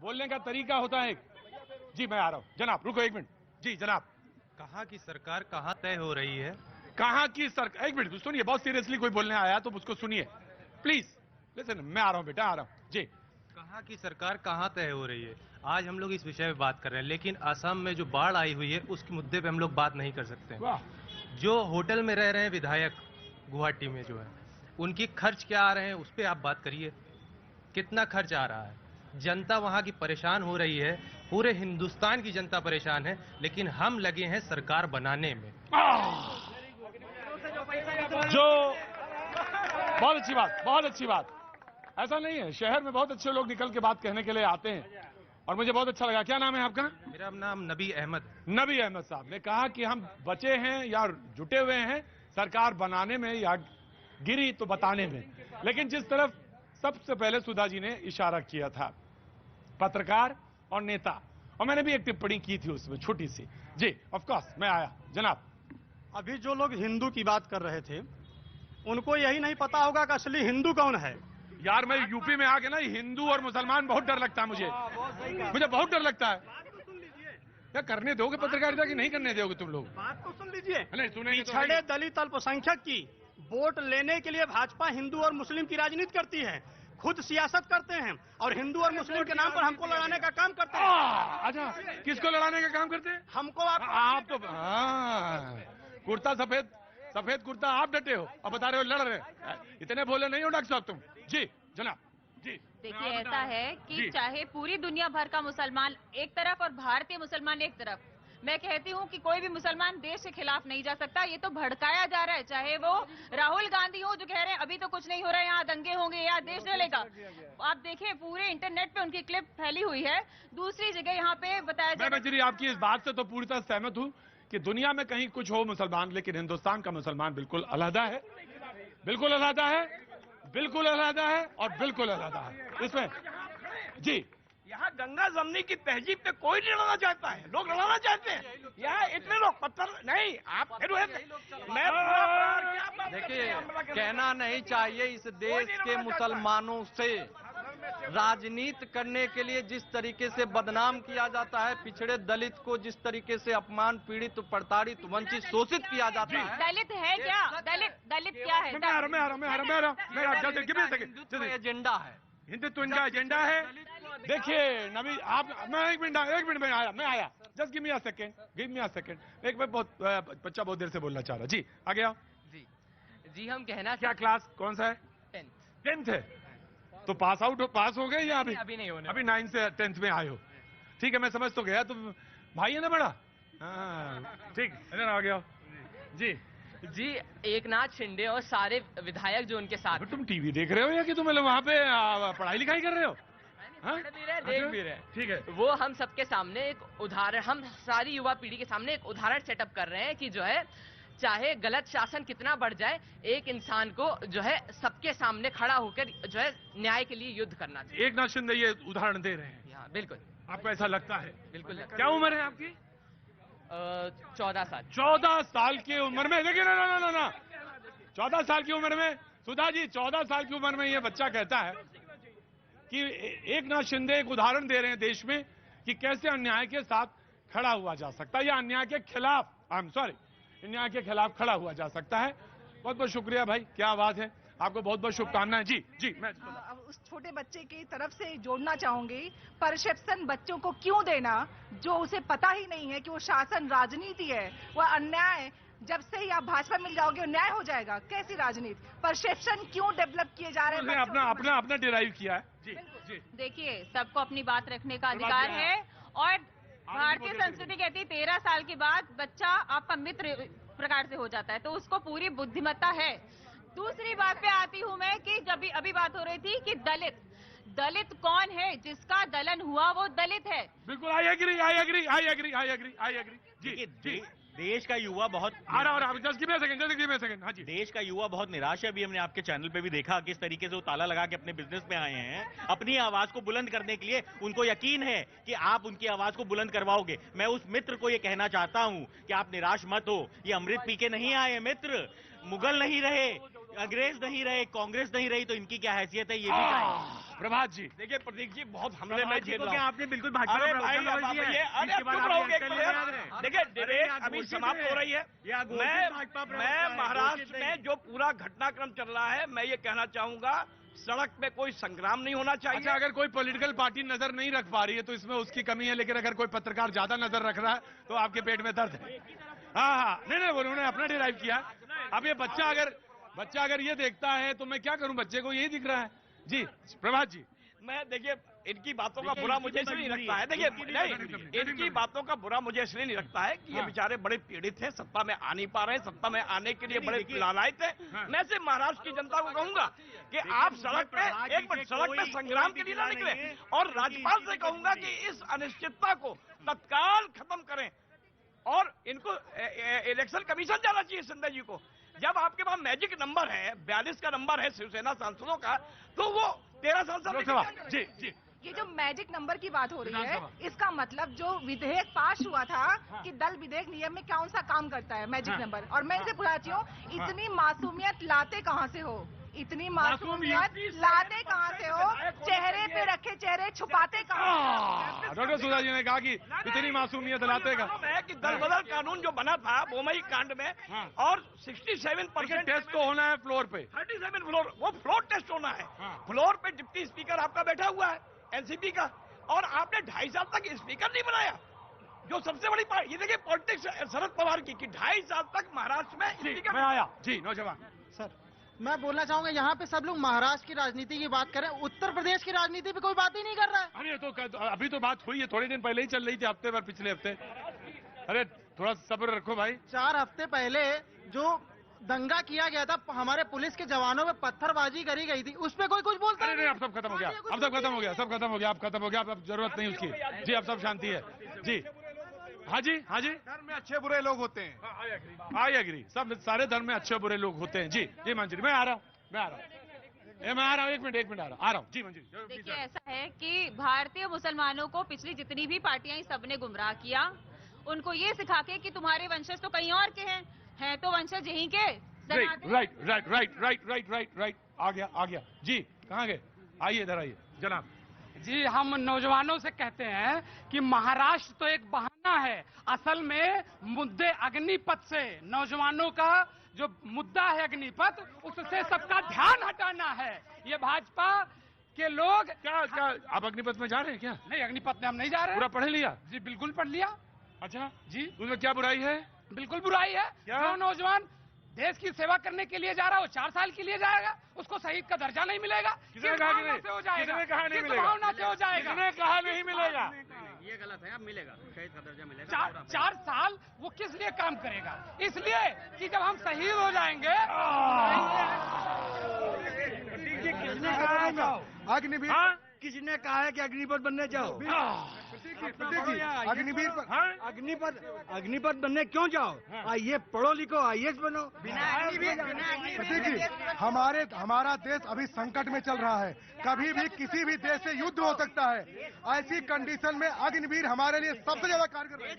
बोलने का तरीका होता है। जी मैं आ रहा हूँ जनाब, रुको एक मिनट। जी जनाब। कहाँ की सरकार कहाँ तय हो रही है? कहाँ की सरकार, एक मिनट सुनिए, बहुत सीरियसली कोई बोलने आया तो उसको सुनिए प्लीज। लिसन, मैं आ रहा हूँ बेटा, आ रहा हूँ जी। कहाँ की सरकार कहाँ तय हो रही है? आज हम लोग इस विषय पे बात कर रहे हैं, लेकिन असम में जो बाढ़ आई हुई है उसके मुद्दे पे हम लोग बात नहीं कर सकते। वाह। जो होटल में रह रहे हैं विधायक गुवाहाटी में जो है, उनकी खर्च क्या आ रहे हैं उस पर आप बात करिए। कितना खर्च आ रहा है? जनता वहां की परेशान हो रही है, पूरे हिंदुस्तान की जनता परेशान है, लेकिन हम लगे हैं सरकार बनाने में। जो बहुत अच्छी बात, बहुत अच्छी बात। ऐसा नहीं है, शहर में बहुत अच्छे लोग निकल के बात कहने के लिए आते हैं और मुझे बहुत अच्छा लगा। क्या नाम है आपका? मेरा नाम नबी अहमद। नबी अहमद साहब ने कहा कि हम बचे हैं या जुटे हुए हैं सरकार बनाने में या गिरी तो बताने में। लेकिन जिस तरफ सबसे पहले सुधा जी ने इशारा किया था, पत्रकार और नेता, और मैंने भी एक टिप्पणी की थी उसमें छोटी सी। जी ऑफ कोर्स मैं आया जनाब। अभी जो लोग हिंदू की बात कर रहे थे उनको यही नहीं पता होगा कि असली हिंदू कौन है। यार मैं यूपी में आके ना हिंदू और मुसलमान बहुत डर लगता है मुझे बहुत डर लगता है। क्या करने दोगे पत्रकारिता की नहीं करने दोगे तुम लोग? बात तो सुन लीजिए। सुनेंगे तो पिछड़े दलित अल्पसंख्यक की वोट लेने के लिए भाजपा हिंदू और मुस्लिम की राजनीति करती है, खुद सियासत करते हैं और हिंदू और मुस्लिम के नाम पर हमको लड़ाने का काम करते हैं। अच्छा, किसको लड़ाने का काम करते हैं? हमको आप तो कुर्ता सफेद कुर्ता आप डटे हो और बता रहे हो लड़ रहे। इतने बोले नहीं हो डॉक्टर साहब तुम। जी जनाब जी। देखिए ऐसा है कि चाहे पूरी दुनिया भर का मुसलमान एक तरफ और भारतीय मुसलमान एक तरफ, मैं कहती हूँ कि कोई भी मुसलमान देश के खिलाफ नहीं जा सकता। ये तो भड़काया जा रहा है, चाहे वो राहुल गांधी हो जो कह रहे हैं अभी तो कुछ नहीं हो रहा है, यहाँ दंगे होंगे, यहाँ देश जलेगा। आप देखिए पूरे इंटरनेट पे उनकी क्लिप फैली हुई है। दूसरी जगह यहाँ पे बताया जा रहा है। आपकी इस बात से तो पूरी तरह सहमत हूँ कि दुनिया में कहीं कुछ हो मुसलमान, लेकिन हिंदुस्तान का मुसलमान बिल्कुल अलहदा है, बिल्कुल अलहदा है, बिल्कुल अलहदा है और बिल्कुल अलहदा है इसमें। जी यहाँ गंगा जमनी की तहजीब पे कोई नहीं लड़ना चाहता है, लोग लड़ाना चाहते हैं। यहाँ इतने लोग पत्थर नहीं, आप फिर देखिए, कहना नहीं चाहिए इस देश के मुसलमानों से राजनीति करने के लिए जिस तरीके से बदनाम किया जाता है, पिछड़े दलित को जिस तरीके से अपमान, पीड़ित, प्रताड़ित, वंचित, शोषित किया जाता है। दलित है क्या? दलित क्या है? हिंदुत्व एजेंडा है, हिंदुत्व इनका एजेंडा है। देखिए नबी आप, मैं एक मिनट में आया just give me a second. एक मैं बहुत बच्चा बहुत देर से बोलना चाह रहा। जी आगे आओ। जी हम कहना क्या क्लास कौन सा है? 10th है। तो पास हो गए या अभी नहीं होने? अभी 9 से 10th में आए हो। ठीक है, मैं समझ तो गया, तुम भाई है ना बड़ा। हाँ ठीक, इधर आ गया जी। एक नाथ शिंदे और सारे विधायक जो उनके साथ। तुम टीवी देख रहे हो या कि तुम वहां पे पढ़ाई लिखाई कर रहे हो? पढ़ भी रहे, देख भी रहे। ठीक है, वो हम सबके सामने एक उदाहरण, हम सारी युवा पीढ़ी के सामने एक उदाहरण सेटअप कर रहे हैं कि जो है चाहे गलत शासन कितना बढ़ जाए, एक इंसान को जो है सबके सामने खड़ा होकर जो है न्याय के लिए युद्ध करना चाहिए। एक नाथ शिंदे ये उदाहरण दे रहे हैं। हाँ बिल्कुल। आपको ऐसा लगता है? बिल्कुल। क्या उम्र है आपकी? 14 साल। 14 साल की उम्र में, लेकिन ना 14 साल की उम्र में सुधा जी, 14 साल की उम्र में ये बच्चा कहता है कि एक नाथ शिंदे एक उदाहरण दे रहे हैं देश में कि कैसे अन्याय के साथ खड़ा हुआ जा सकता है या अन्याय के खिलाफ, अन्याय के खिलाफ खड़ा हुआ जा सकता है। बहुत बहुत शुक्रिया भाई, क्या आवाज है, आपको बहुत बहुत शुभकामनाएं। जी मैं उस छोटे बच्चे की तरफ से जोड़ना चाहूंगी, परसेप्शन बच्चों को क्यों देना जो उसे पता ही नहीं है कि वो शासन राजनीति है, वह अन्याय। जब से ही आप भाजपा मिल जाओगे न्याय हो जाएगा। कैसी राजनीति, परसेप्शन क्यों डेवलप किए जा रहे हैं? अपना डिराइव किया है। जी देखिए सबको अपनी बात रखने का अधिकार है और भारतीय संस्कृति कहती है 13 साल के बाद बच्चा आपका मित्र प्रकार से हो जाता है, तो उसको पूरी बुद्धिमत्ता है। दूसरी बात पे आती हूँ मैं कि जब अभी बात हो रही थी कि दलित कौन है? जिसका दलन हुआ वो दलित है। बिल्कुल, आई एग्री। जी देश का युवा बहुत सेकंड। हाँ जी, देश का युवा बहुत निराश है। अभी हमने आपके चैनल पे भी देखा किस तरीके से वो ताला लगा के अपने बिजनेस में आए हैं, अपनी आवाज को बुलंद करने के लिए। उनको यकीन है कि आप उनकी आवाज को बुलंद करवाओगे। मैं उस मित्र को ये कहना चाहता हूं कि आप निराश मत हो, ये अमृत पी के नहीं आए मित्र, मुगल नहीं रहे, अंग्रेज नहीं रहे, कांग्रेस नहीं रही, तो इनकी क्या हैसियत है, ये भी कहें। प्रभात जी, देखिए प्रतीक जी, बहुत हमले में झेल रहा हूं। आपने बिल्कुल भाजपा का अरे प्रवक्ता भाई, समझ लिया है। अरे इसके बाद चुप आप रहोगे एक ये मिनट। याद रहे। देखिए डिबेट यहाँ अभी घोषित समाप्त है। हो रही है। यहाँ घोषित भाजपा प्रवक्ता मैं है, महाराष्ट्र घोषित में नहीं। जो पूरा घटनाक्रम चल रहा है, मैं ये कहना चाहूंगा, सड़क पे कोई संग्राम नहीं होना चाहिए। अच्छा, अगर कोई पॉलिटिकल पार्टी नजर नहीं रख पा रही है तो इसमें उसकी कमी है, लेकिन अगर कोई पत्रकार ज्यादा नजर रख रहा है तो आपके पेट में दर्द है। हाँ, नहीं, उन्होंने अपना डिराइव किया। अब ये बच्चा अगर ये देखता है तो मैं क्या करूं, बच्चे को यही दिख रहा है। जी प्रभात जी, मैं देखिए इनकी बातों का बुरा मुझे इसलिए नहीं लगता है। देखिए नहीं, इनकी बातों का बुरा मुझे इसलिए नहीं लगता है कि ये बेचारे बड़े पीड़ित हैं, सत्ता में आ नहीं पा रहे हैं, सत्ता में आने के लिए बड़े लालायित हैं। मैं सिर्फ महाराष्ट्र की जनता को कहूंगा कि आप सड़क पे संग्राम के लिए ना निकले, और राज्यपाल से कहूंगा कि इस अनिश्चितता को तत्काल खत्म करें, और इनको इलेक्शन कमीशन जाना चाहिए संजय जी को। जब आपके पास मैजिक नंबर है, 42 का नंबर है शिवसेना सांसदों का, तो वो 13 सांसद। जी, ये जो मैजिक नंबर की बात हो रही है, इसका मतलब जो विधेयक पास हुआ था कि दल विधेयक नियम में कौन सा काम करता है मैजिक नंबर, और मैं इनसे पूछती हूँ, इतनी मासूमियत लाते कहाँ से हो? इतनी मासूमियत लाते कहाँ से हो? चेहरे पे रखे चेहरे छुपाते कहाँ से? डॉक्टर सुधा जी ने कहा कि इतनी मासूमियत लाते का है कि दल बदल कानून जो बना था बोमई कांड में, और 67% टेस्ट तो होना है फ्लोर पे, 37 फ्लोर, वो फ्लोर टेस्ट होना है। फ्लोर पे डिप्टी स्पीकर आपका बैठा हुआ है एनसीपी का, और आपने 2.5 साल तक स्पीकर नहीं बनाया। जो सबसे बड़ी बात ये देखिए पॉलिटिक्स शरद पवार की, कि 2.5 साल तक महाराष्ट्र में स्पीकर। मैं आया जी, नौजवान सर, मैं बोलना चाहूंगा, यहाँ पे सब लोग महाराष्ट्र की राजनीति की बात कर रहे हैं, उत्तर प्रदेश की राजनीति पे कोई बात ही नहीं कर रहा है। अरे तो अभी तो बात हुई है, थोड़े दिन पहले ही चल रही थी, हफ्ते भर, पिछले हफ्ते। अरे थोड़ा सब्र रखो भाई। 4 हफ्ते पहले जो दंगा किया गया था, हमारे पुलिस के जवानों में पत्थरबाजी करी गई थी, उस पे कोई कुछ बोलता नहीं, अब सब खत्म हो गया, अब सब खत्म हो गया, सब खत्म हो गया, अब खत्म हो गया, अब जरूरत नहीं उसकी। जी, अब सब शांति है। जी, हाँ जी, धर्म में अच्छे बुरे लोग होते हैं। आई एग्री, सब सारे धर्म में अच्छे बुरे लोग होते हैं। जी मंजरी, मैं आ रहा हूँ, एक मिनट आ रहा हूँ। जी मंजरी। देखिए, ऐसा है कि भारतीय मुसलमानों को पिछली जितनी भी पार्टियां सबने गुमराह किया, उनको ये सिखा के कि तुम्हारे वंशज तो कहीं और के हैं तो वंशज यहीं के। राइट, आ गया। जी, कहाँ गए? आइए इधर आइए जनाब। जी, हम नौजवानों से कहते हैं कि महाराष्ट्र तो एक बहाना है, असल में मुद्दे अग्निपथ से, नौजवानों का जो मुद्दा है अग्निपथ, उससे सबका ध्यान हटाना है। ये भाजपा के लोग क्या आप अग्निपथ में जा रहे हैं क्या? नहीं, अग्निपथ में हम नहीं जा रहे। पूरा पढ़ लिया? जी बिल्कुल पढ़ लिया। अच्छा जी, उसमें क्या बुराई है? बिल्कुल बुराई है। जो नौजवान देश की सेवा करने के लिए जा रहा है, वो 4 साल के लिए जाएगा, उसको शहीद का दर्जा नहीं मिलेगा। किसने कहा नहीं मिलेगा? भावना से हो जाएगा? किसने कहा नहीं मिलेगा? ये गलत है, अब मिलेगा, शहीद का दर्जा मिलेगा। 4 साल वो किस लिए काम करेगा? इसलिए कि जब हम शहीद हो जाएंगे। किसने कहा अग्निवीर? किसने कहा है कि अग्निपथ बनने जाओ? अग्निपथ बनने क्यों जाओ? ये पढ़ो लिखो IAS बनो। हमारा देश अभी संकट में चल रहा है, कभी भी किसी भी देश से युद्ध हो सकता है। ऐसी कंडीशन में अग्निवीर हमारे लिए सबसे ज्यादा कारगर है।